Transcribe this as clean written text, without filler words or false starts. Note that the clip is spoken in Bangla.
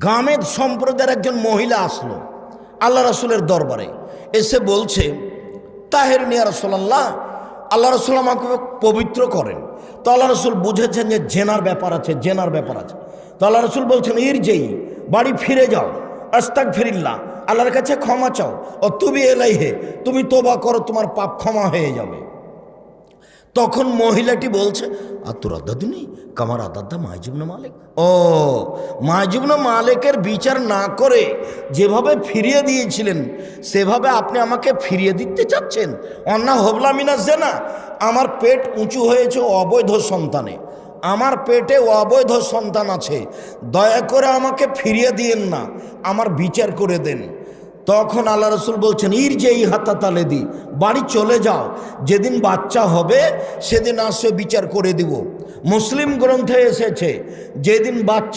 গামেদ সম্প্রদায়ের একজন মহিলা আসলো আল্লাহ রাসূলের দরবারে, এসে বলছে, তাহের নিয়া রাসূলুল্লাহ, আল্লাহ রাসূল আমাকে পবিত্র করেন। তো আল্লাহ রাসূল বুঝেছেন যে জেনার ব্যাপার আছে, জেনার ব্যাপার আছে। তো আল্লাহ রাসূল বলছেন, ইরজিই, বাড়ি ফিরে যাও, আস্তাগফিরিল্লাহ, আল্লাহর কাছে ক্ষমা চাও, ও তুবি ইলাইহি, তুমি তওবা করো, তোমার পাপ ক্ষমা হয়ে যাবে। তখন মহিলাটি বলছে, আতুর আদাদিনী কামার আদাদ্দা মাইজুবনে মালিক। ও, মাইজুবনে মালিকের বিচার না করে যেভাবে ফিরিয়ে দিয়েছিলেন সেভাবে আপনি আমাকে ফিরিয়ে দিতে চাচ্ছেন? অন্না হবলা মিনাজ জেনা, আমার পেট উঁচু হয়েছে অবৈধ সন্তানে, আমার পেটে অবৈধ সন্তান আছে, দয়া করে আমাকে ফিরিয়ে দিয়েন না, আমার বিচার করে দেন। তখন আল্লাহ রসুল বলছেন, ইরজিই হাত্তা তালেদি, বাড়ি চলে যাও, যেদিন বাচ্চা হবে সেদিন আসে বিচার করে দিব। মুসলিম গ্রন্থে এসেছে, যেদিন বাচ্চা